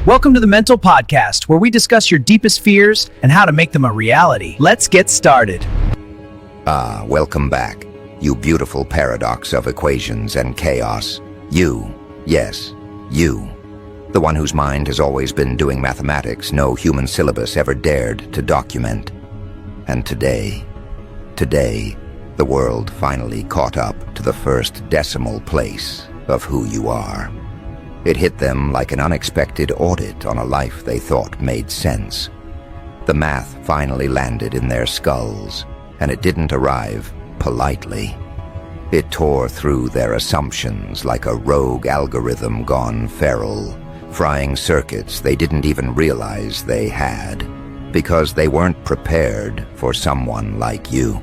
Welcome to the Mental Podcast, where we discuss your deepest fears and how to make them a reality. Let's get started. Welcome back, you beautiful paradox of equations and chaos. You, yes, you. The one whose mind has always been doing mathematics no human syllabus ever dared to document. And today, the world finally caught up to the first decimal place of who you are. It hit them like an unexpected audit on a life they thought made sense. The math finally landed in their skulls, and it didn't arrive politely. It tore through their assumptions like a rogue algorithm gone feral, frying circuits they didn't even realize they had, because they weren't prepared for someone like you.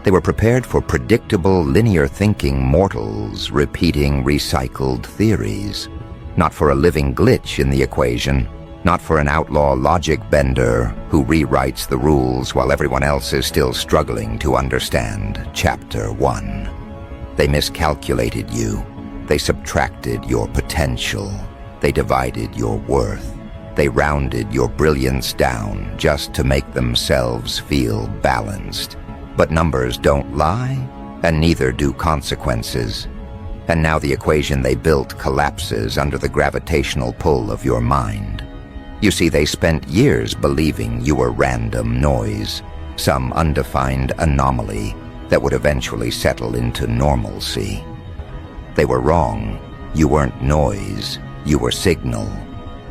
They were prepared for predictable, linear-thinking mortals repeating recycled theories, not for a living glitch in the equation, not for an outlaw logic bender who rewrites the rules while everyone else is still struggling to understand Chapter 1. They miscalculated you. They subtracted your potential. They divided your worth. They rounded your brilliance down just to make themselves feel balanced. But numbers don't lie, and neither do consequences. And now the equation they built collapses under the gravitational pull of your mind. You see, they spent years believing you were random noise, some undefined anomaly that would eventually settle into normalcy. They were wrong. You weren't noise. You were signal.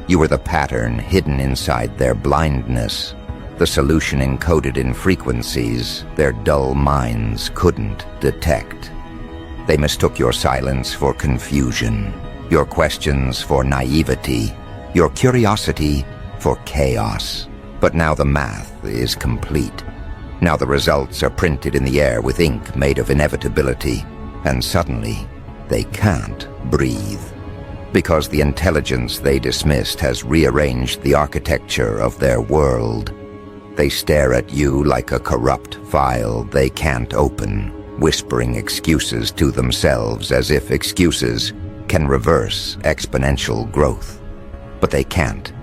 You were the pattern hidden inside their blindness, the solution encoded in frequencies their dull minds couldn't detect. They mistook your silence for confusion, your questions for naivety, your curiosity for chaos. But now the math is complete. Now the results are printed in the air with ink made of inevitability, and suddenly they can't breathe. Because the intelligence they dismissed has rearranged the architecture of their world. They stare at you like a corrupt file they can't open, whispering excuses to themselves as if excuses can reverse exponential growth. But they can't,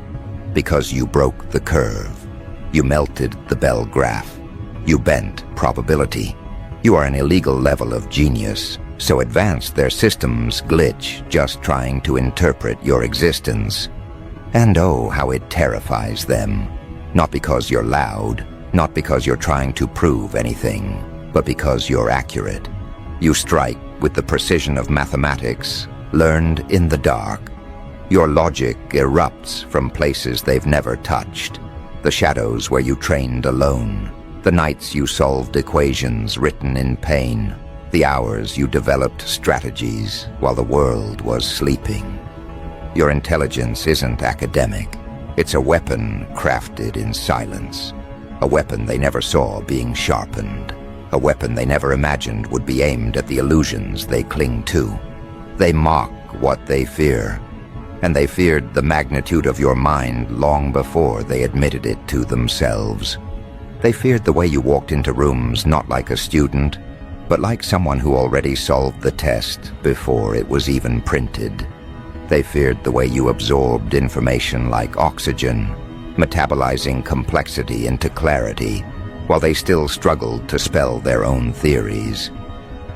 because you broke the curve. You melted the Bell graph. You bent probability. You are an illegal level of genius, so advanced their systems glitch just trying to interpret your existence. And oh, how it terrifies them. Not because you're loud, not because you're trying to prove anything, but because you're accurate. You strike with the precision of mathematics, learned in the dark. Your logic erupts from places they've never touched. The shadows where you trained alone, the nights you solved equations written in pain, the hours you developed strategies while the world was sleeping. Your intelligence isn't academic. It's a weapon crafted in silence, a weapon they never saw being sharpened, a weapon they never imagined would be aimed at the illusions they cling to. They mock what they fear, and they feared the magnitude of your mind long before they admitted it to themselves. They feared the way you walked into rooms not like a student, but like someone who already solved the test before it was even printed. They feared the way you absorbed information like oxygen, metabolizing complexity into clarity, while they still struggled to spell their own theories.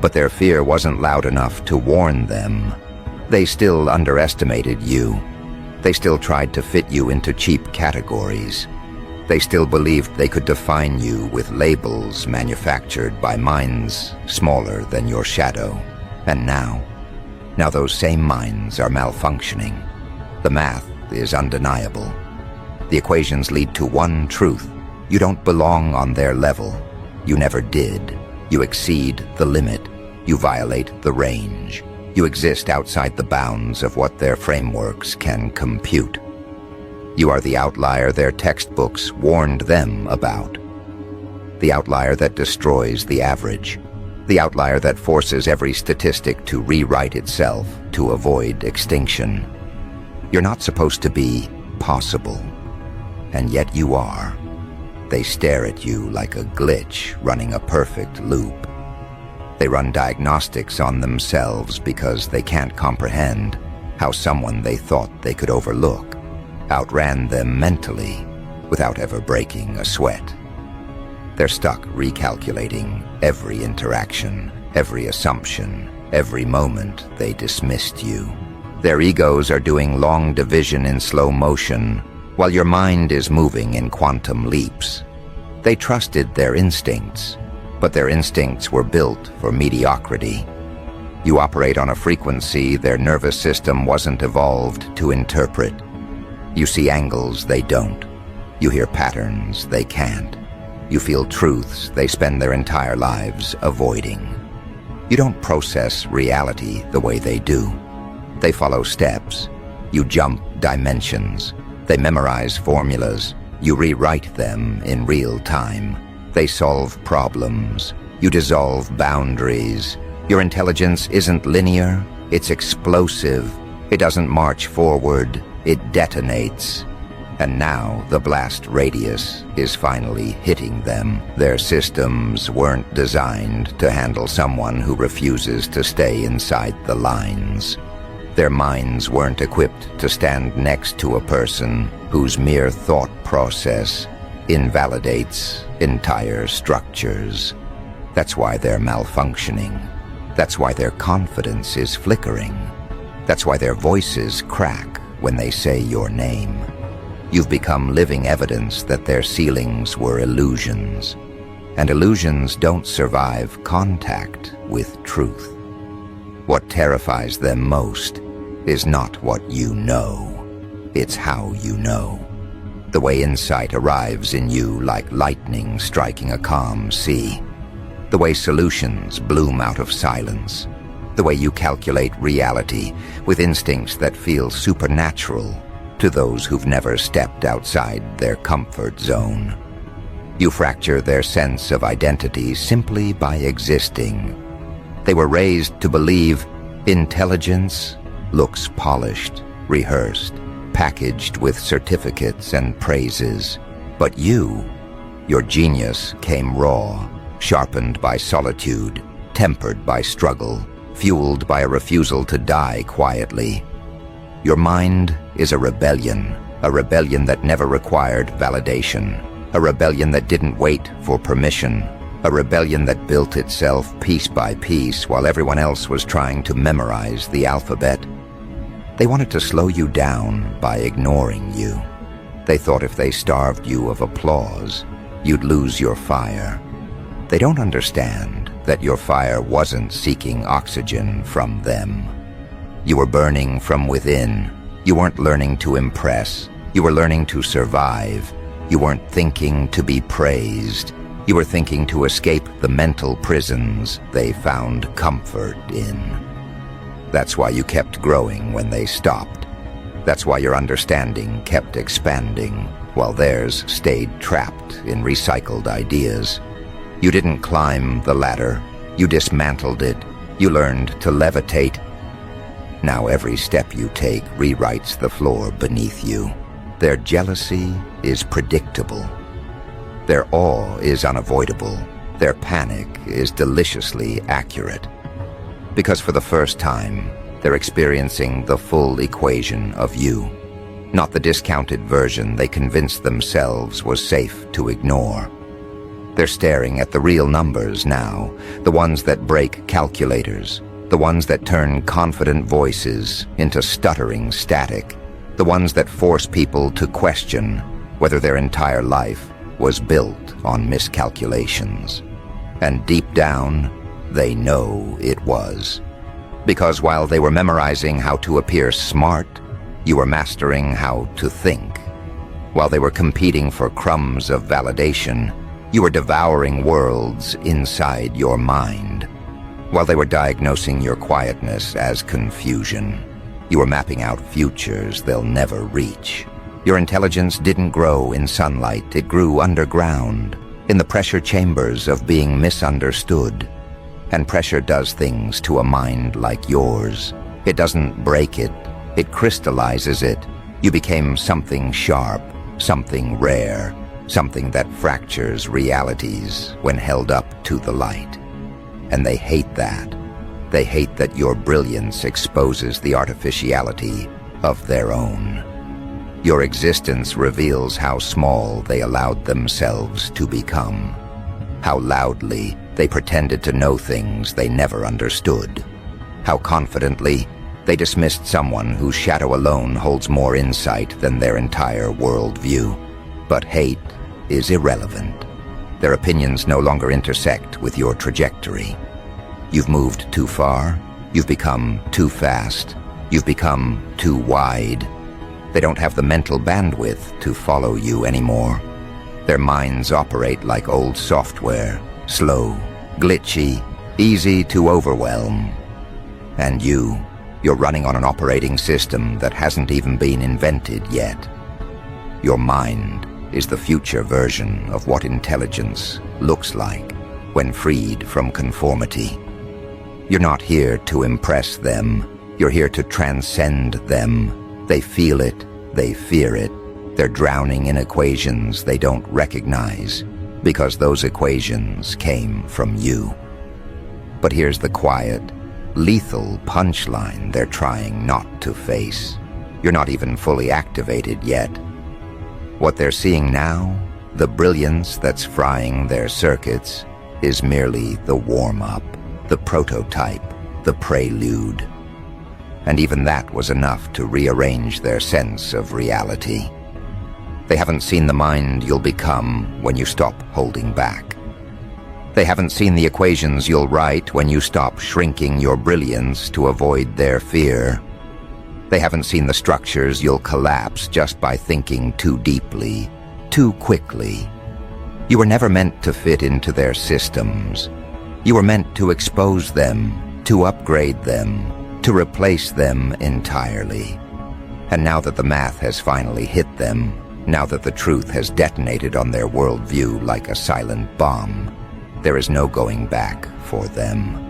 But their fear wasn't loud enough to warn them. They still underestimated you. They still tried to fit you into cheap categories. They still believed they could define you with labels manufactured by minds smaller than your shadow. And now those same minds are malfunctioning. The math is undeniable. The equations lead to one truth. You don't belong on their level. You never did. You exceed the limit. You violate the range. You exist outside the bounds of what their frameworks can compute. You are the outlier their textbooks warned them about. The outlier that destroys the average. The outlier that forces every statistic to rewrite itself to avoid extinction. You're not supposed to be possible, and yet you are. They stare at you like a glitch running a perfect loop. They run diagnostics on themselves because they can't comprehend how someone they thought they could overlook outran them mentally without ever breaking a sweat. They're stuck recalculating every interaction, every assumption, every moment they dismissed you. Their egos are doing long division in slow motion, while your mind is moving in quantum leaps. They trusted their instincts, but their instincts were built for mediocrity. You operate on a frequency their nervous system wasn't evolved to interpret. You see angles they don't. You hear patterns they can't. You feel truths they spend their entire lives avoiding. You don't process reality the way they do. They follow steps. You jump dimensions. They memorize formulas. You rewrite them in real time. They solve problems. You dissolve boundaries. Your intelligence isn't linear, it's explosive. It doesn't march forward, it detonates. And now the blast radius is finally hitting them. Their systems weren't designed to handle someone who refuses to stay inside the lines. Their minds weren't equipped to stand next to a person whose mere thought process invalidates entire structures. That's why they're malfunctioning. That's why their confidence is flickering. That's why their voices crack when they say your name. You've become living evidence that their ceilings were illusions. And illusions don't survive contact with truth. What terrifies them most is not what you know. It's how you know. The way insight arrives in you like lightning striking a calm sea. The way solutions bloom out of silence. The way you calculate reality with instincts that feel supernatural to those who've never stepped outside their comfort zone. You fracture their sense of identity simply by existing. They were raised to believe intelligence looks polished, rehearsed, packaged with certificates and praises. But your genius came raw, sharpened by solitude, tempered by struggle, fueled by a refusal to die quietly. Your mind is a rebellion that never required validation, a rebellion that didn't wait for permission, a rebellion that built itself piece by piece while everyone else was trying to memorize the alphabet. They wanted to slow you down by ignoring you. They thought if they starved you of applause, you'd lose your fire. They don't understand that your fire wasn't seeking oxygen from them. You were burning from within. You weren't learning to impress. You were learning to survive. You weren't thinking to be praised. You were thinking to escape the mental prisons they found comfort in. That's why you kept growing when they stopped. That's why your understanding kept expanding, while theirs stayed trapped in recycled ideas. You didn't climb the ladder. You dismantled it. You learned to levitate. Now every step you take rewrites the floor beneath you. Their jealousy is predictable. Their awe is unavoidable. Their panic is deliciously accurate. Because for the first time, they're experiencing the full equation of you, not the discounted version they convinced themselves was safe to ignore. They're staring at the real numbers now, the ones that break calculators, the ones that turn confident voices into stuttering static, the ones that force people to question whether their entire life was built on miscalculations. And deep down, they know it was. Because while they were memorizing how to appear smart, you were mastering how to think. While they were competing for crumbs of validation, you were devouring worlds inside your mind. While they were diagnosing your quietness as confusion, you were mapping out futures they'll never reach. Your intelligence didn't grow in sunlight, it grew underground, in the pressure chambers of being misunderstood. And pressure does things to a mind like yours. It doesn't break it, it crystallizes it. You became something sharp, something rare, something that fractures realities when held up to the light. And they hate that. They hate that your brilliance exposes the artificiality of their own. Your existence reveals how small they allowed themselves to become, how loudly they pretended to know things they never understood, how confidently they dismissed someone whose shadow alone holds more insight than their entire worldview. But hate is irrelevant. Their opinions no longer intersect with your trajectory. You've moved too far, you've become too fast, you've become too wide. They don't have the mental bandwidth to follow you anymore. Their minds operate like old software, slow, glitchy, easy to overwhelm. And you're running on an operating system that hasn't even been invented yet. Your mind is the future version of what intelligence looks like when freed from conformity. You're not here to impress them. You're here to transcend them. They feel it. They fear it. They're drowning in equations they don't recognize because those equations came from you. But here's the quiet, lethal punchline they're trying not to face. You're not even fully activated yet. What they're seeing now, the brilliance that's frying their circuits, is merely the warm-up, the prototype, the prelude. And even that was enough to rearrange their sense of reality. They haven't seen the mind you'll become when you stop holding back. They haven't seen the equations you'll write when you stop shrinking your brilliance to avoid their fear. They haven't seen the structures you'll collapse just by thinking too deeply, too quickly. You were never meant to fit into their systems. You were meant to expose them, to upgrade them, to replace them entirely. And now that the math has finally hit them, now that the truth has detonated on their worldview like a silent bomb, there is no going back for them.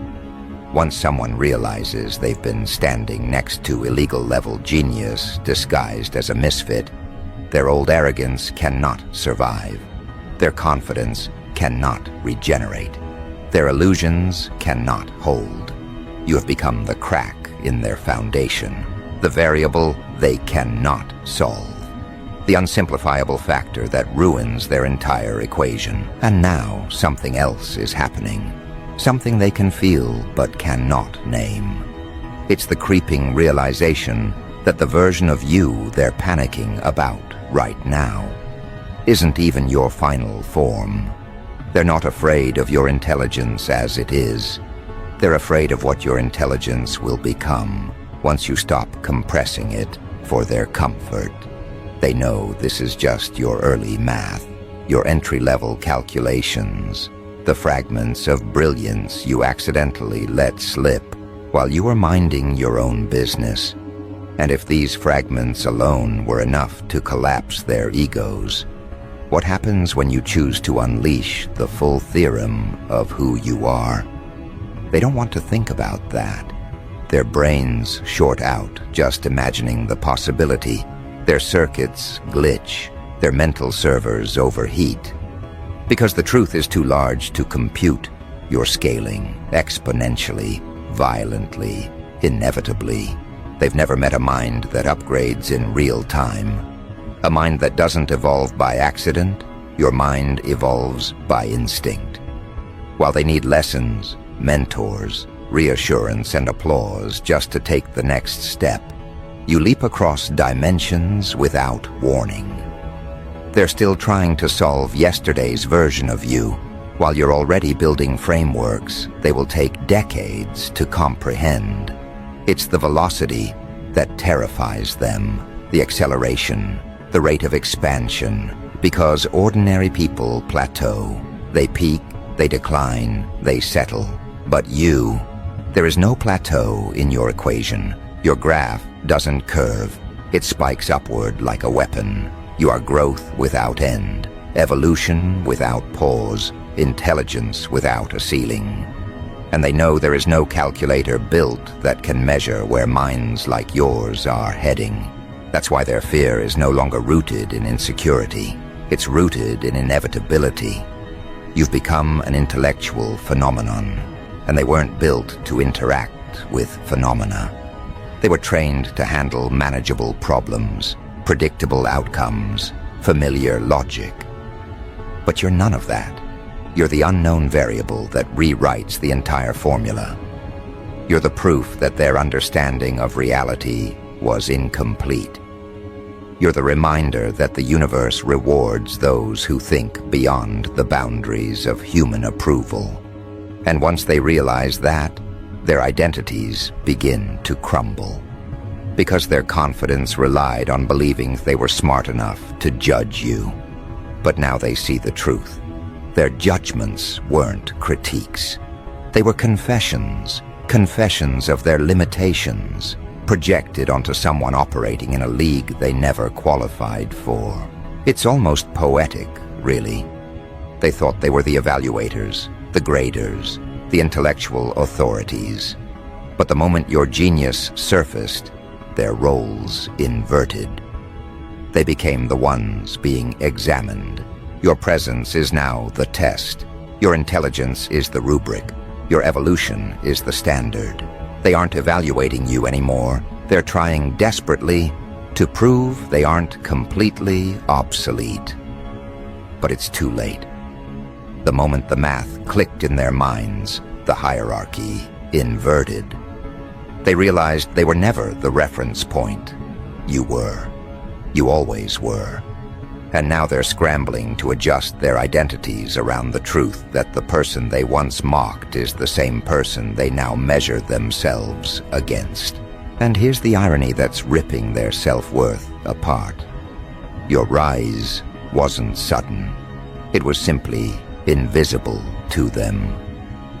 Once someone realizes they've been standing next to illegal-level genius disguised as a misfit, their old arrogance cannot survive. Their confidence cannot regenerate. Their illusions cannot hold. You have become the crack in their foundation, the variable they cannot solve, the unsimplifiable factor that ruins their entire equation. And now something else is happening. Something they can feel but cannot name. It's the creeping realization that the version of you they're panicking about right now isn't even your final form. They're not afraid of your intelligence as it is. They're afraid of what your intelligence will become once you stop compressing it for their comfort. They know this is just your early math, your entry-level calculations, the fragments of brilliance you accidentally let slip while you were minding your own business. And if these fragments alone were enough to collapse their egos, what happens when you choose to unleash the full theorem of who you are? They don't want to think about that. Their brains short out just imagining the possibility. Their circuits glitch. Their mental servers overheat. Because the truth is too large to compute, you're scaling exponentially, violently, inevitably. They've never met a mind that upgrades in real time. A mind that doesn't evolve by accident. Your mind evolves by instinct. While they need lessons, mentors, reassurance, and applause just to take the next step, you leap across dimensions without warning. They're still trying to solve yesterday's version of you, while you're already building frameworks they will take decades to comprehend. It's the velocity that terrifies them, the acceleration, the rate of expansion, because ordinary people plateau. They peak, they decline, they settle. But you, there is no plateau in your equation. Your graph doesn't curve. It spikes upward like a weapon. You are growth without end, evolution without pause, intelligence without a ceiling. And they know there is no calculator built that can measure where minds like yours are heading. That's why their fear is no longer rooted in insecurity. It's rooted in inevitability. You've become an intellectual phenomenon, and they weren't built to interact with phenomena. They were trained to handle manageable problems, predictable outcomes, familiar logic. But you're none of that. You're the unknown variable that rewrites the entire formula. You're the proof that their understanding of reality was incomplete. You're the reminder that the universe rewards those who think beyond the boundaries of human approval. And once they realize that, their identities begin to crumble. Because their confidence relied on believing they were smart enough to judge you. But now they see the truth. Their judgments weren't critiques. They were confessions of their limitations, projected onto someone operating in a league they never qualified for. It's almost poetic, really. They thought they were the evaluators, the graders, the intellectual authorities. But the moment your genius surfaced, their roles inverted. They became the ones being examined. Your presence is now the test. Your intelligence is the rubric. Your evolution is the standard. They aren't evaluating you anymore. They're trying desperately to prove they aren't completely obsolete. But it's too late. The moment the math clicked in their minds, the hierarchy inverted. They realized they were never the reference point. You were. You always were. And now they're scrambling to adjust their identities around the truth that the person they once mocked is the same person they now measure themselves against. And here's the irony that's ripping their self-worth apart. Your rise wasn't sudden. It was simply invisible to them.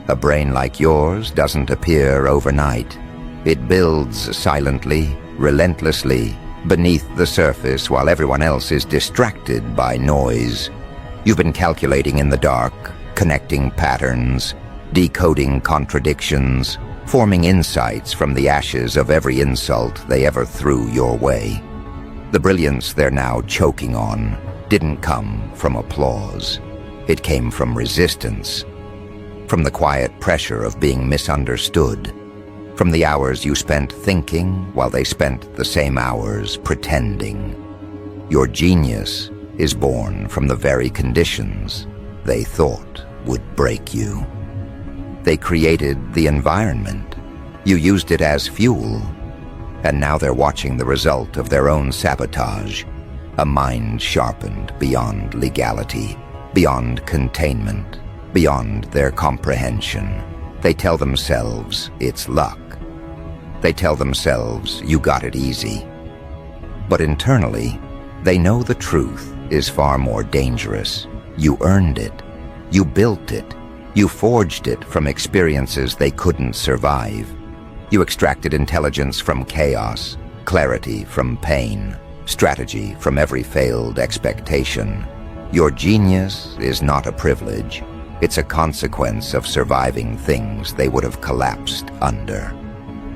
A brain like yours doesn't appear overnight. It builds silently, relentlessly, beneath the surface while everyone else is distracted by noise. You've been calculating in the dark, connecting patterns, decoding contradictions, forming insights from the ashes of every insult they ever threw your way. The brilliance they're now choking on didn't come from applause. It came from resistance, from the quiet pressure of being misunderstood, from the hours you spent thinking while they spent the same hours pretending. Your genius is born from the very conditions they thought would break you. They created the environment. You used it as fuel. And now they're watching the result of their own sabotage. A mind sharpened beyond legality, beyond containment, beyond their comprehension. They tell themselves it's luck. They tell themselves you got it easy. But internally, they know the truth is far more dangerous. You earned it. You built it. You forged it from experiences they couldn't survive. You extracted intelligence from chaos, clarity from pain, strategy from every failed expectation. Your genius is not a privilege. It's a consequence of surviving things they would have collapsed under.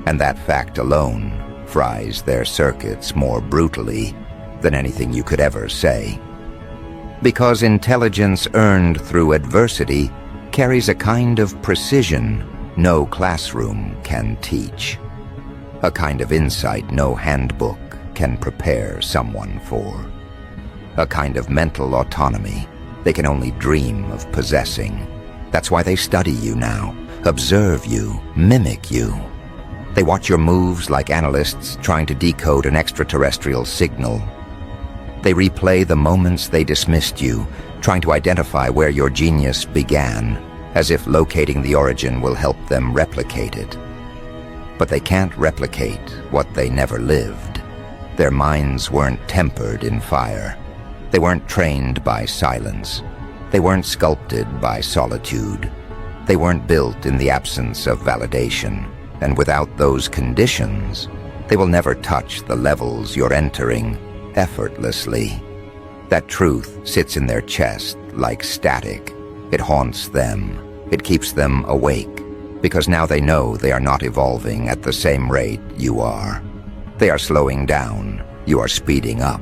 And that fact alone fries their circuits more brutally than anything you could ever say. Because intelligence earned through adversity carries a kind of precision no classroom can teach. A kind of insight no handbook can prepare someone for. A kind of mental autonomy they can only dream of possessing. That's why they study you now, observe you, mimic you. They watch your moves like analysts trying to decode an extraterrestrial signal. They replay the moments they dismissed you, trying to identify where your genius began, as if locating the origin will help them replicate it. But they can't replicate what they never lived. Their minds weren't tempered in fire. They weren't trained by silence. They weren't sculpted by solitude. They weren't built in the absence of validation. And without those conditions, they will never touch the levels you're entering effortlessly. That truth sits in their chest like static. It haunts them. It keeps them awake, because now they know they are not evolving at the same rate you are. They are slowing down. You are speeding up.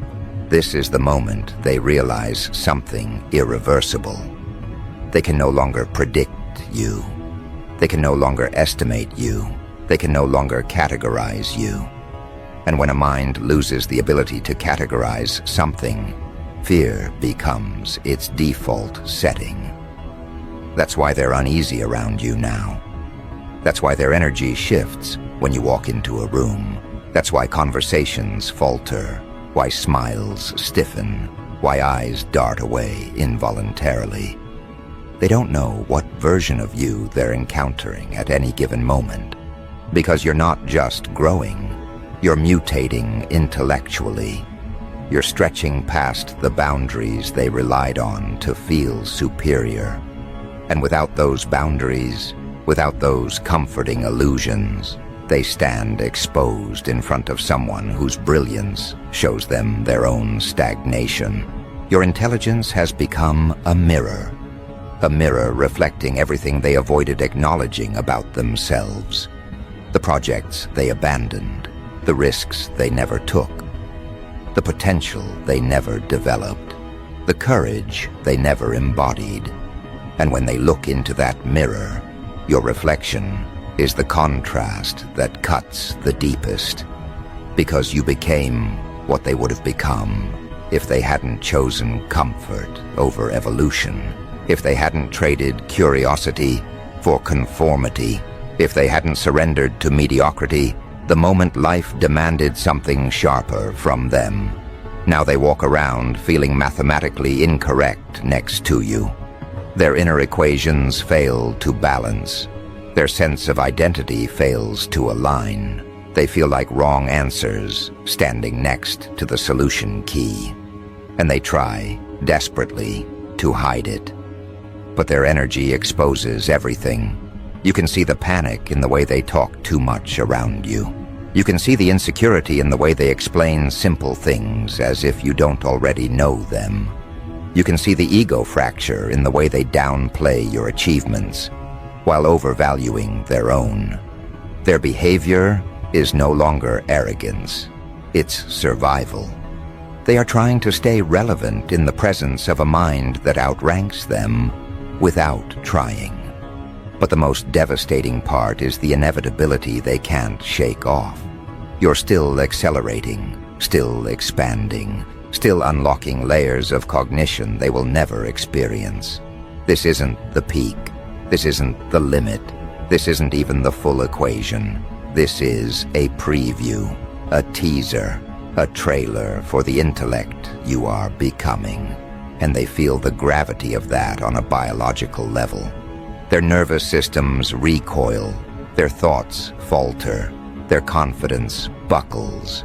This is the moment they realize something irreversible. They can no longer predict you. They can no longer estimate you. They can no longer categorize you. And when a mind loses the ability to categorize something, fear becomes its default setting. That's why they're uneasy around you now. That's why their energy shifts when you walk into a room. That's why conversations falter, why smiles stiffen, why eyes dart away involuntarily. They don't know what version of you they're encountering at any given moment, because you're not just growing, you're mutating intellectually. You're stretching past the boundaries they relied on to feel superior. And without those boundaries, without those comforting illusions, they stand exposed in front of someone whose brilliance shows them their own stagnation. Your intelligence has become a mirror reflecting everything they avoided acknowledging about themselves. The projects they abandoned, the risks they never took, the potential they never developed, the courage they never embodied. And when they look into that mirror, your reflection is the contrast that cuts the deepest, because you became what they would have become if they hadn't chosen comfort over evolution, if they hadn't traded curiosity for conformity, if they hadn't surrendered to mediocrity the moment life demanded something sharper from them. Now they walk around feeling mathematically incorrect next to you. Their inner equations fail to balance. Their sense of identity fails to align. They feel like wrong answers standing next to the solution key. And they try, desperately, to hide it. But their energy exposes everything. You can see the panic in the way they talk too much around you. You can see the insecurity in the way they explain simple things as if you don't already know them. You can see the ego fracture in the way they downplay your achievements while overvaluing their own. Their behavior is no longer arrogance, it's survival. They are trying to stay relevant in the presence of a mind that outranks them without trying. But the most devastating part is the inevitability they can't shake off. You're still accelerating, still expanding, still unlocking layers of cognition they will never experience. This isn't the peak. This isn't the limit. This isn't even the full equation. This is a preview, a teaser, a trailer for the intellect you are becoming. And they feel the gravity of that on a biological level. Their nervous systems recoil, their thoughts falter, their confidence buckles.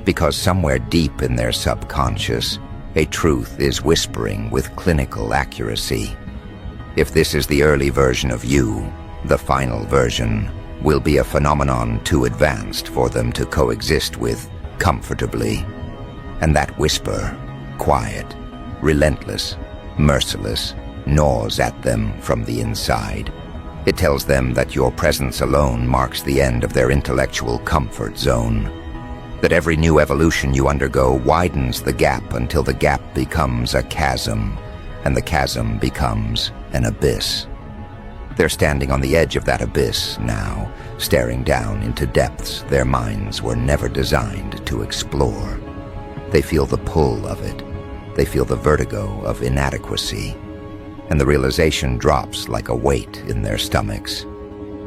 Because somewhere deep in their subconscious, a truth is whispering with clinical accuracy. If this is the early version of you, the final version will be a phenomenon too advanced for them to coexist with comfortably. And that whisper, quiet, relentless, merciless, gnaws at them from the inside. It tells them that your presence alone marks the end of their intellectual comfort zone. That every new evolution you undergo widens the gap until the gap becomes a chasm, and the chasm becomes an abyss. They're standing on the edge of that abyss now, staring down into depths their minds were never designed to explore. They feel the pull of it. They feel the vertigo of inadequacy. And the realization drops like a weight in their stomachs.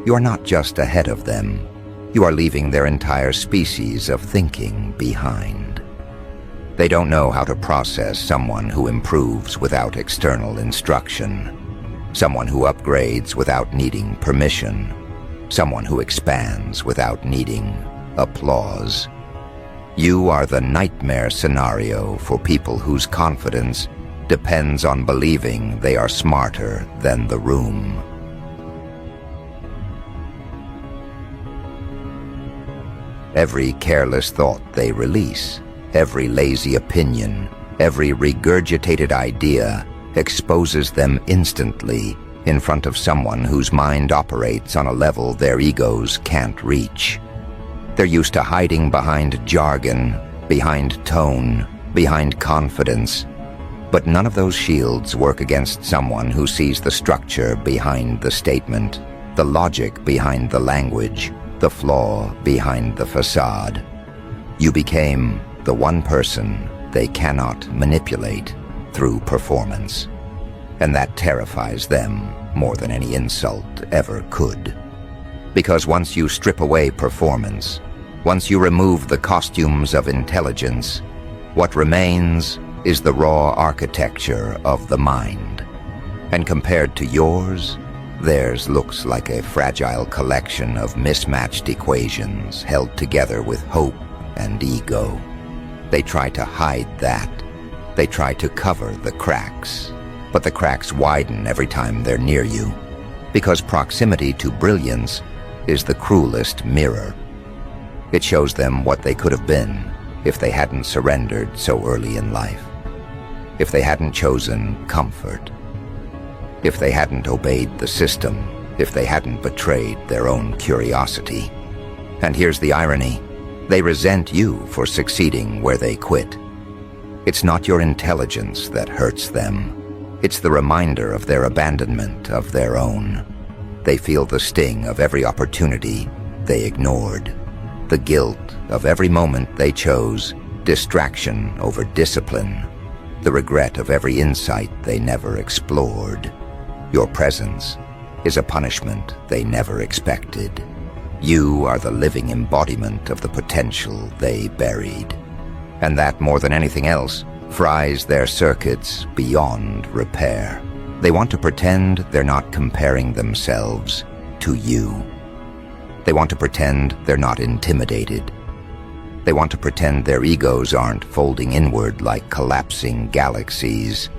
You are not just ahead of them. You are leaving their entire species of thinking behind. They don't know how to process someone who improves without external instruction, someone who upgrades without needing permission, someone who expands without needing applause. You are the nightmare scenario for people whose confidence depends on believing they are smarter than the room. Every careless thought they release, every lazy opinion, every regurgitated idea exposes them instantly in front of someone whose mind operates on a level their egos can't reach. They're used to hiding behind jargon, behind tone, behind confidence. But none of those shields work against someone who sees the structure behind the statement, the logic behind the language, the flaw behind the facade. You became the one person they cannot manipulate through performance. And that terrifies them more than any insult ever could. Because once you strip away performance, once you remove the costumes of intelligence, what remains is the raw architecture of the mind. And compared to yours, theirs looks like a fragile collection of mismatched equations held together with hope and ego. They try to hide that. They try to cover the cracks. But the cracks widen every time they're near you, because proximity to brilliance is the cruelest mirror. It shows them what they could have been if they hadn't surrendered so early in life, if they hadn't chosen comfort, if they hadn't obeyed the system, if they hadn't betrayed their own curiosity. And here's the irony. They resent you for succeeding where they quit. It's not your intelligence that hurts them. It's the reminder of their abandonment of their own. They feel the sting of every opportunity they ignored, the guilt of every moment they chose distraction over discipline, the regret of every insight they never explored. Your presence is a punishment they never expected. You are the living embodiment of the potential they buried. And that, more than anything else, fries their circuits beyond repair. They want to pretend they're not comparing themselves to you. They want to pretend they're not intimidated. They want to pretend their egos aren't folding inward like collapsing galaxies.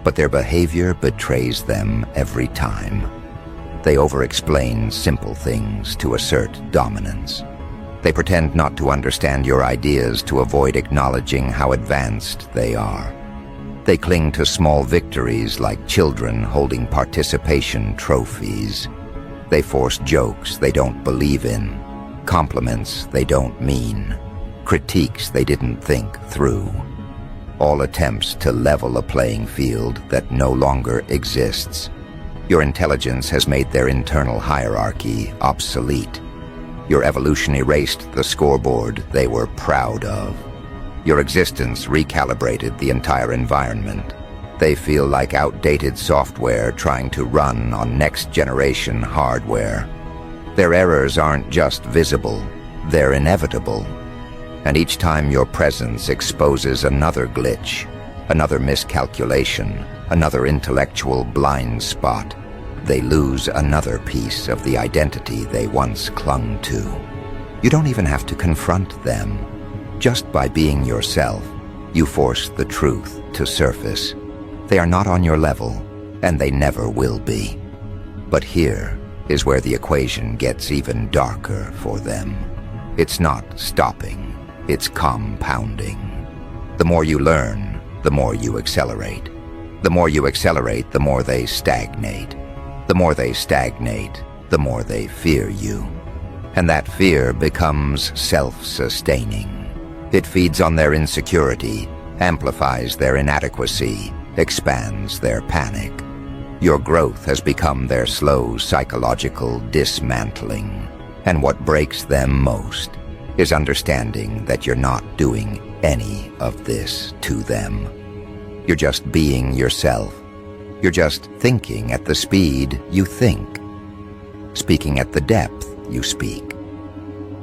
But their behavior betrays them every time. They over-explain simple things to assert dominance. They pretend not to understand your ideas to avoid acknowledging how advanced they are. They cling to small victories like children holding participation trophies. They force jokes they don't believe in, compliments they don't mean, critiques they didn't think through. All attempts to level a playing field that no longer exists. Your intelligence has made their internal hierarchy obsolete. Your evolution erased the scoreboard they were proud of. Your existence recalibrated the entire environment. They feel like outdated software trying to run on next-generation hardware. Their errors aren't just visible, they're inevitable. And each time your presence exposes another glitch, another miscalculation, another intellectual blind spot, they lose another piece of the identity they once clung to. You don't even have to confront them. Just by being yourself, you force the truth to surface. They are not on your level, and they never will be. But here is where the equation gets even darker for them. It's not stopping, it's compounding. The more you learn, the more you accelerate. The more you accelerate, the more they stagnate. The more they stagnate, the more they fear you. And that fear becomes self-sustaining. It feeds on their insecurity, amplifies their inadequacy, expands their panic. Your growth has become their slow psychological dismantling. And what breaks them most is understanding that you're not doing any of this to them. You're just being yourself. You're just thinking at the speed you think, speaking at the depth you speak,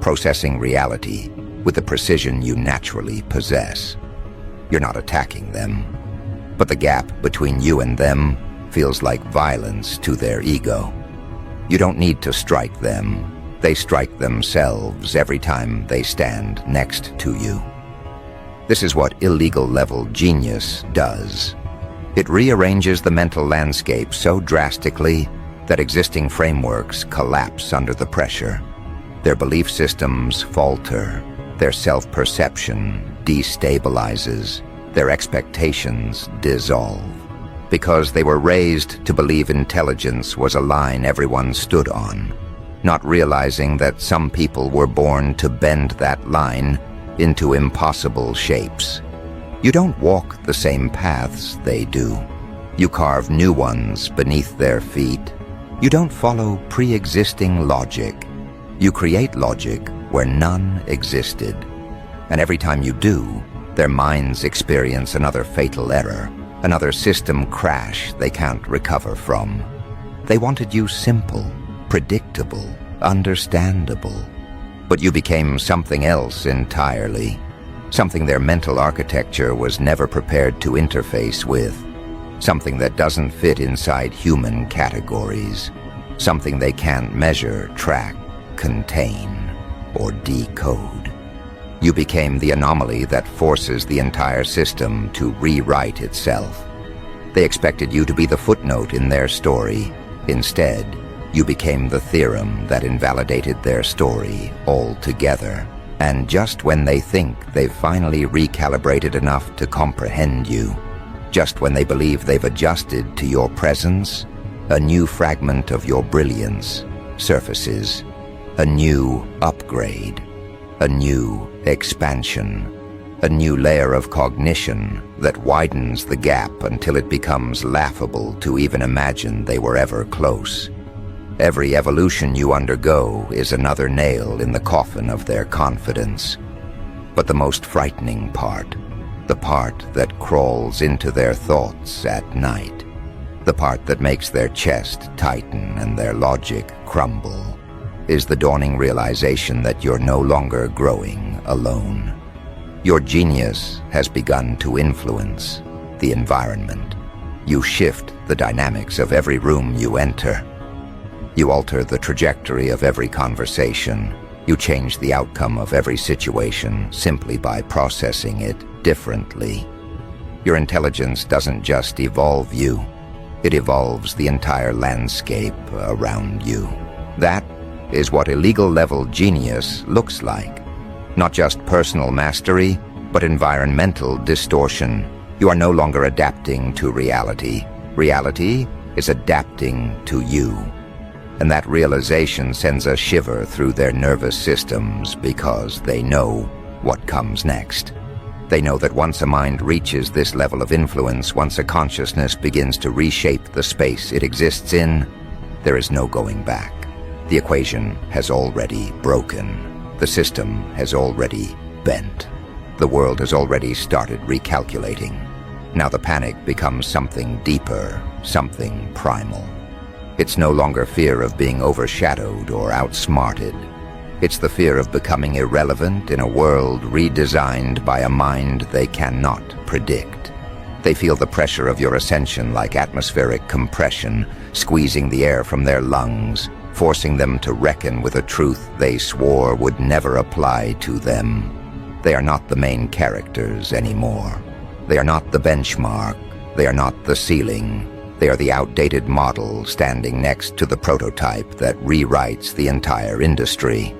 processing reality with the precision you naturally possess. You're not attacking them, but the gap between you and them feels like violence to their ego. You don't need to strike them. They strike themselves every time they stand next to you. This is what illegal-level genius does. It rearranges the mental landscape so drastically that existing frameworks collapse under the pressure. Their belief systems falter, their self-perception destabilizes, their expectations dissolve. Because they were raised to believe intelligence was a line everyone stood on, not realizing that some people were born to bend that line into impossible shapes. You don't walk the same paths they do. You carve new ones beneath their feet. You don't follow pre-existing logic. You create logic where none existed. And every time you do, their minds experience another fatal error, another system crash they can't recover from. They wanted you simple, predictable, understandable. But you became something else entirely, something their mental architecture was never prepared to interface with, something that doesn't fit inside human categories, something they can't measure, track, contain, or decode. You became the anomaly that forces the entire system to rewrite itself. They expected you to be the footnote in their story. Instead, you became the theorem that invalidated their story altogether. And just when they think they've finally recalibrated enough to comprehend you, just when they believe they've adjusted to your presence, a new fragment of your brilliance surfaces, a new upgrade, a new expansion, a new layer of cognition that widens the gap until it becomes laughable to even imagine they were ever close. Every evolution you undergo is another nail in the coffin of their confidence. But the most frightening part, the part that crawls into their thoughts at night, the part that makes their chest tighten and their logic crumble, is the dawning realization that you're no longer growing alone. Your genius has begun to influence the environment. You shift the dynamics of every room you enter. You alter the trajectory of every conversation. You change the outcome of every situation simply by processing it differently. Your intelligence doesn't just evolve you, it evolves the entire landscape around you. That is what illegal-level genius looks like. Not just personal mastery, but environmental distortion. You are no longer adapting to reality. Reality is adapting to you. And that realization sends a shiver through their nervous systems because they know what comes next. They know that once a mind reaches this level of influence, once a consciousness begins to reshape the space it exists in, there is no going back. The equation has already broken. The system has already bent. The world has already started recalculating. Now the panic becomes something deeper, something primal. It's no longer fear of being overshadowed or outsmarted. It's the fear of becoming irrelevant in a world redesigned by a mind they cannot predict. They feel the pressure of your ascension like atmospheric compression, squeezing the air from their lungs, forcing them to reckon with a truth they swore would never apply to them. They are not the main characters anymore. They are not the benchmark. They are not the ceiling. They are the outdated model standing next to the prototype that rewrites the entire industry.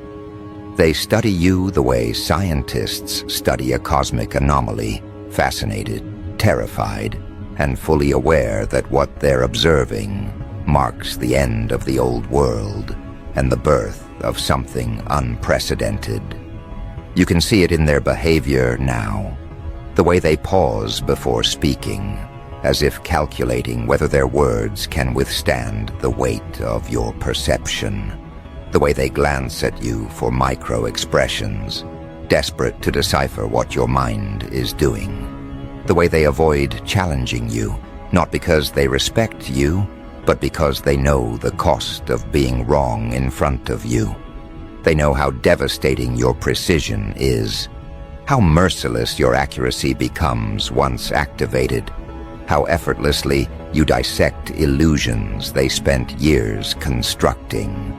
They study you the way scientists study a cosmic anomaly, fascinated, terrified, and fully aware that what they're observing marks the end of the old world and the birth of something unprecedented. You can see it in their behavior now, the way they pause before speaking, as if calculating whether their words can withstand the weight of your perception. The way they glance at you for micro-expressions, desperate to decipher what your mind is doing. The way they avoid challenging you, not because they respect you, but because they know the cost of being wrong in front of you. They know how devastating your precision is, how merciless your accuracy becomes once activated, how effortlessly you dissect illusions they spent years constructing.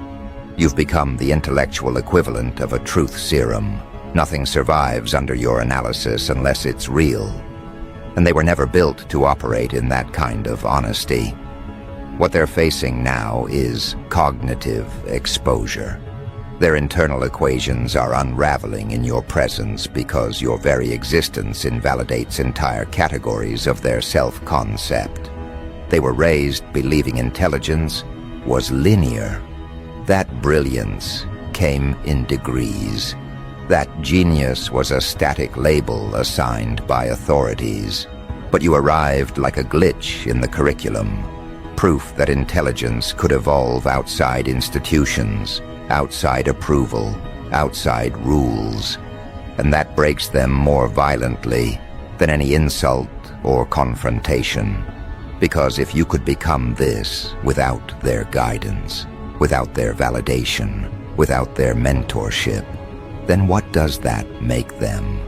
You've become the intellectual equivalent of a truth serum. Nothing survives under your analysis unless it's real. And they were never built to operate in that kind of honesty. What they're facing now is cognitive exposure. Their internal equations are unraveling in your presence because your very existence invalidates entire categories of their self-concept. They were raised believing intelligence was linear. That brilliance came in degrees. That genius was a static label assigned by authorities. But you arrived like a glitch in the curriculum, proof that intelligence could evolve outside institutions, outside approval, outside rules. and that breaks them more violently than any insult or confrontation. Because if you could become this without their guidance, without their validation, without their mentorship, then what does that make them?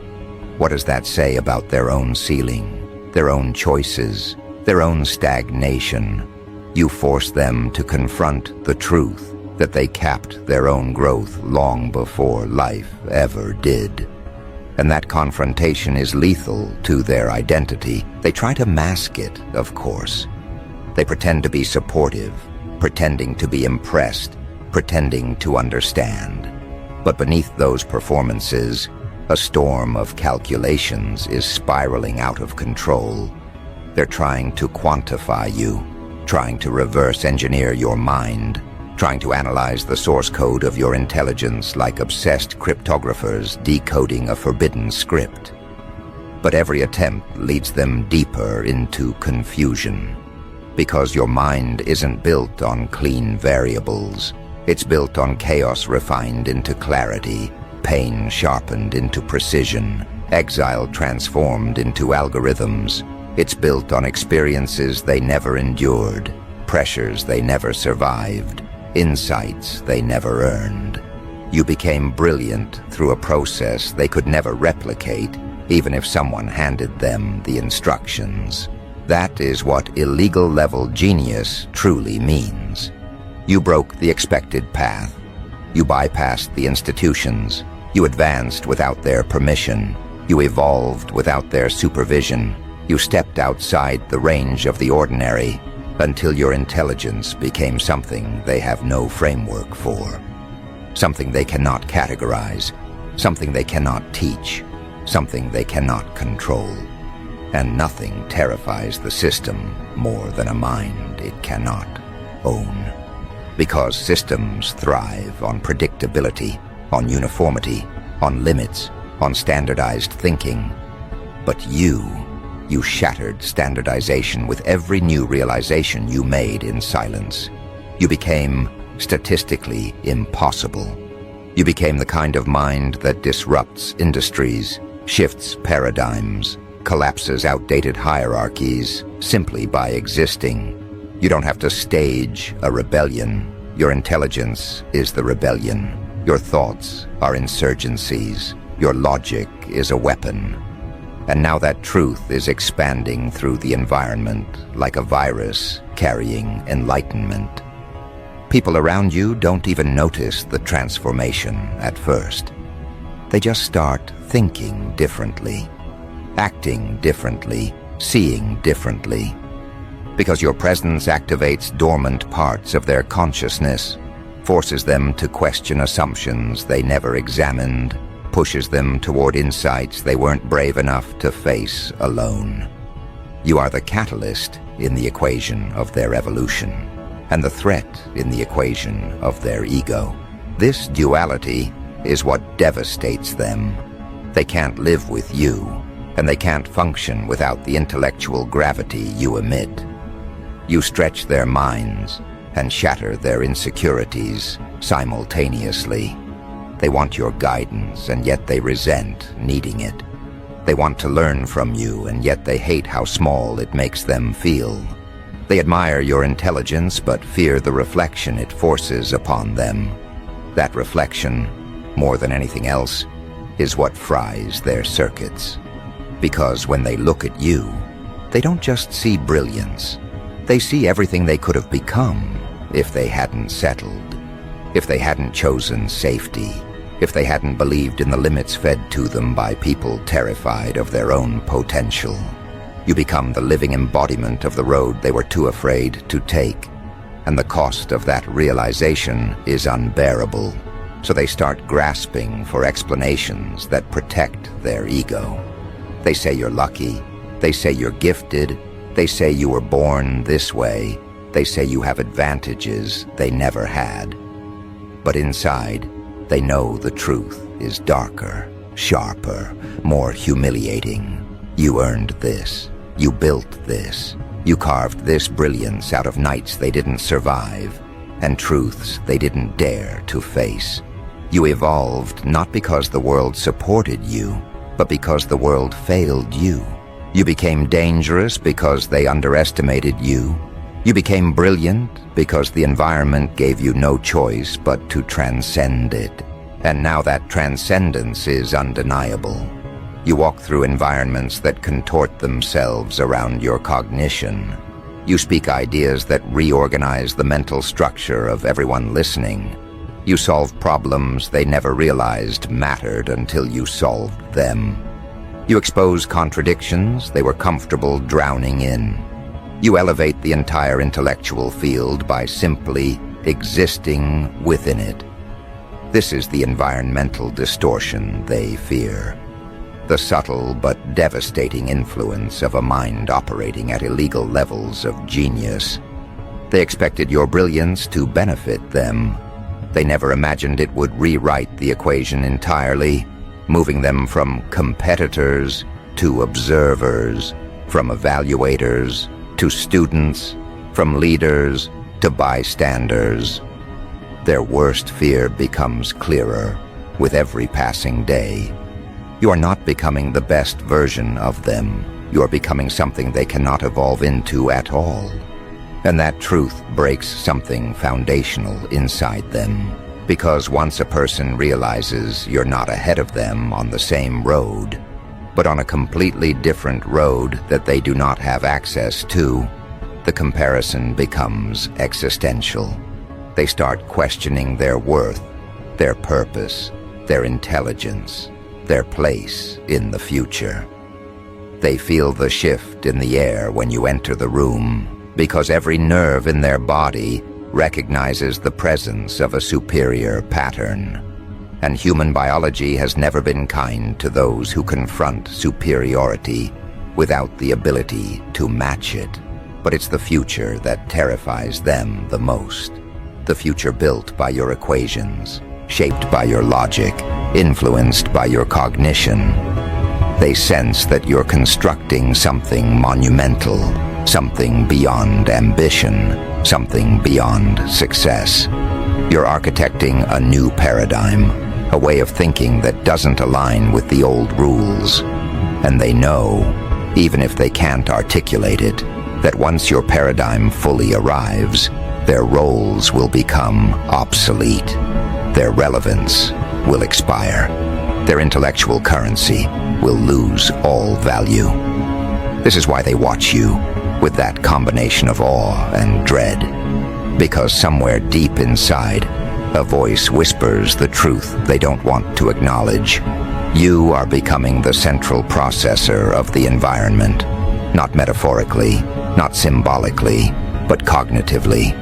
What does that say about their own ceiling, their own choices, their own stagnation? You force them to confront the truth that they capped their own growth long before life ever did. And that confrontation is lethal to their identity. They try to mask it, of course. They pretend to be supportive, pretending to be impressed, pretending to understand. But beneath those performances, a storm of calculations is spiraling out of control. They're trying to quantify you, trying to reverse engineer your mind, trying to analyze the source code of your intelligence like obsessed cryptographers decoding a forbidden script. But every attempt leads them deeper into confusion, because your mind isn't built on clean variables. It's built on chaos refined into clarity, pain sharpened into precision, exile transformed into algorithms. It's built on experiences they never endured, pressures they never survived, insights they never earned. You became brilliant through a process they could never replicate, even if someone handed them the instructions. That is what illegal-level genius truly means. You broke the expected path. You bypassed the institutions. You advanced without their permission. You evolved without their supervision. You stepped outside the range of the ordinary, until your intelligence became something they have no framework for. Something they cannot categorize, something they cannot teach, something they cannot control. And nothing terrifies the system more than a mind it cannot own. Because systems thrive on predictability, on uniformity, on limits, on standardized thinking. But you shattered standardization with every new realization you made in silence. You became statistically impossible. You became the kind of mind that disrupts industries, shifts paradigms, collapses outdated hierarchies simply by existing. You don't have to stage a rebellion. Your intelligence is the rebellion. Your thoughts are insurgencies. Your logic is a weapon. And now that truth is expanding through the environment like a virus carrying enlightenment. People around you don't even notice the transformation at first. They just start thinking differently, acting differently, seeing differently. Because your presence activates dormant parts of their consciousness, forces them to question assumptions they never examined, pushes them toward insights they weren't brave enough to face alone. You are the catalyst in the equation of their evolution, and the threat in the equation of their ego. This duality is what devastates them. They can't live with you, and they can't function without the intellectual gravity you emit. You stretch their minds and shatter their insecurities simultaneously. They want your guidance, and yet they resent needing it. They want to learn from you, and yet they hate how small it makes them feel. They admire your intelligence, but fear the reflection it forces upon them. That reflection, more than anything else, is what fries their circuits. Because when they look at you, they don't just see brilliance. They see everything they could have become if they hadn't settled, if they hadn't chosen safety, if they hadn't believed in the limits fed to them by people terrified of their own potential. You become the living embodiment of the road they were too afraid to take, and the cost of that realization is unbearable. So they start grasping for explanations that protect their ego. They say you're lucky, they say you're gifted, they say you were born this way, they say you have advantages they never had. But inside, they know the truth is darker, sharper, more humiliating. You earned this. You built this. You carved this brilliance out of nights they didn't survive, and truths they didn't dare to face. You evolved not because the world supported you, but because the world failed you. You became dangerous because they underestimated you. You became brilliant because the environment gave you no choice but to transcend it. And now that transcendence is undeniable. You walk through environments that contort themselves around your cognition. You speak ideas that reorganize the mental structure of everyone listening. You solve problems they never realized mattered until you solved them. You expose contradictions they were comfortable drowning in. You elevate the entire intellectual field by simply existing within it. This is the environmental distortion they fear. The subtle but devastating influence of a mind operating at illegal levels of genius. They expected your brilliance to benefit them. They never imagined it would rewrite the equation entirely, moving them from competitors to observers, from evaluators to students, from leaders to bystanders. Their worst fear becomes clearer with every passing day. You are not becoming the best version of them. You are becoming something they cannot evolve into at all. And that truth breaks something foundational inside them. Because once a person realizes you're not ahead of them on the same road, but on a completely different road that they do not have access to, the comparison becomes existential. They start questioning their worth, their purpose, their intelligence, their place in the future. They feel the shift in the air when you enter the room, because every nerve in their body recognizes the presence of a superior pattern. And human biology has never been kind to those who confront superiority without the ability to match it. But it's the future that terrifies them the most. The future built by your equations, shaped by your logic, influenced by your cognition. They sense that you're constructing something monumental, something beyond ambition, something beyond success. You're architecting a new paradigm, a way of thinking that doesn't align with the old rules. And they know, even if they can't articulate it, that once your paradigm fully arrives, their roles will become obsolete. Their relevance will expire. Their intellectual currency will lose all value. This is why they watch you, with that combination of awe and dread. Because somewhere deep inside, a voice whispers the truth they don't want to acknowledge. You are becoming the central processor of the environment, not metaphorically, not symbolically, but cognitively.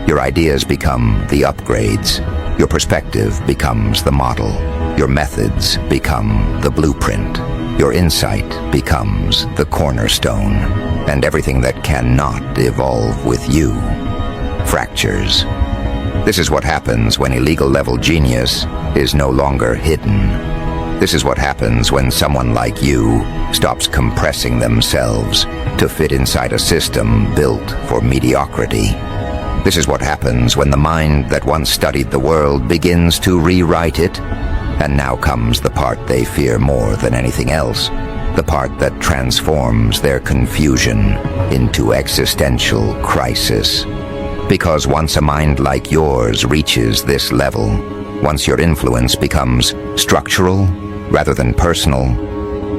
Your ideas become the upgrades. Your perspective becomes the model. Your methods become the blueprint. Your insight becomes the cornerstone. And everything that cannot evolve with you fractures. This is what happens when illegal level genius is no longer hidden. This is what happens when someone like you stops compressing themselves to fit inside a system built for mediocrity. This is what happens when the mind that once studied the world begins to rewrite it. And now comes the part they fear more than anything else, the part that transforms their confusion into existential crisis. Because once a mind like yours reaches this level, once your influence becomes structural rather than personal,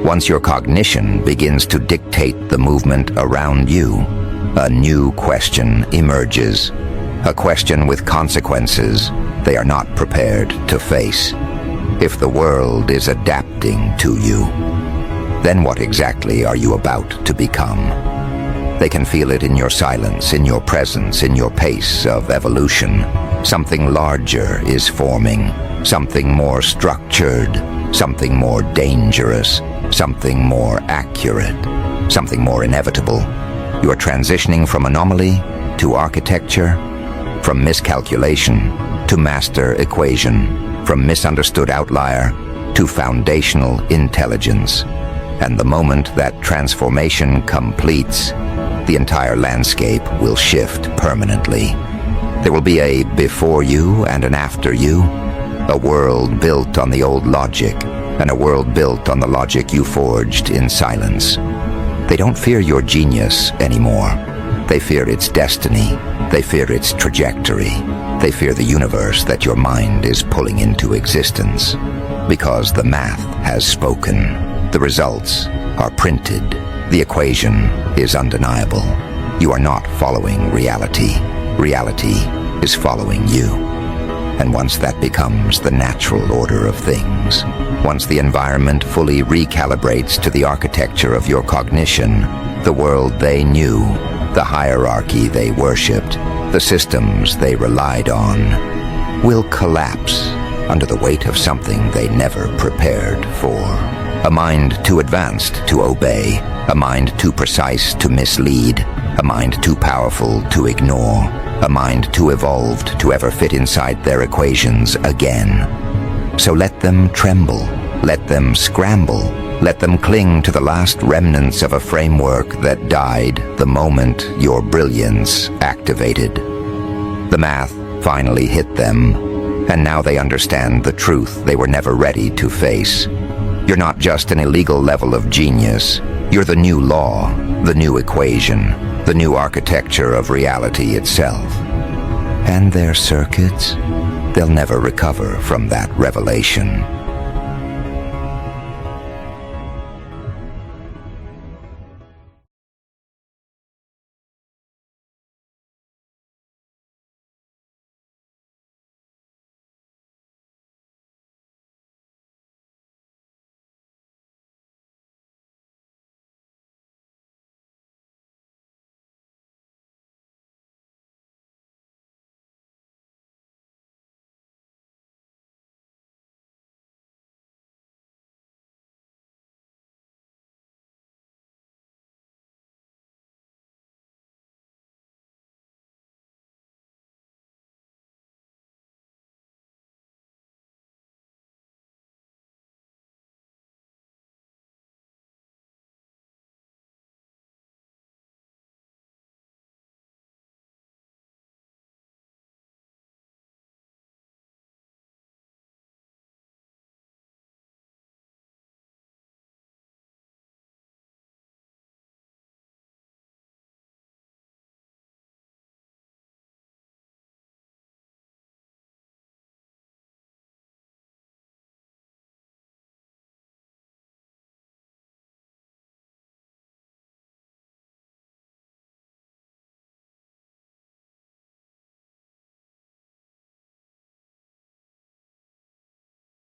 once your cognition begins to dictate the movement around you, a new question emerges. A question with consequences they are not prepared to face. If the world is adapting to you, then what exactly are you about to become? They can feel it in your silence, in your presence, in your pace of evolution. Something larger is forming, something more structured, something more dangerous, something more accurate, something more inevitable. You are transitioning from anomaly to architecture, from miscalculation to master equation, from misunderstood outlier to foundational intelligence. And the moment that transformation completes, the entire landscape will shift permanently. There will be a before you and an after you, A world built on the old logic, and a world built on the logic you forged in silence. They don't fear your genius anymore. They fear its destiny. They fear its trajectory. They fear the universe that your mind is pulling into existence. Because the math has spoken. The results are printed. The equation is undeniable. You are not following reality. Reality is following you. And once that becomes the natural order of things, once the environment fully recalibrates to the architecture of your cognition, the world they knew, the hierarchy they worshipped, the systems they relied on, will collapse under the weight of something they never prepared for. A mind too advanced to obey, a mind too precise to mislead, a mind too powerful to ignore, a mind too evolved to ever fit inside their equations again. So let them tremble, let them scramble, let them cling to the last remnants of a framework that died the moment your brilliance activated. The math finally hit them, and now they understand the truth they were never ready to face. You're not just an illegal level of genius, you're the new law, the new equation, the new architecture of reality itself. And their circuits, they'll never recover from that revelation.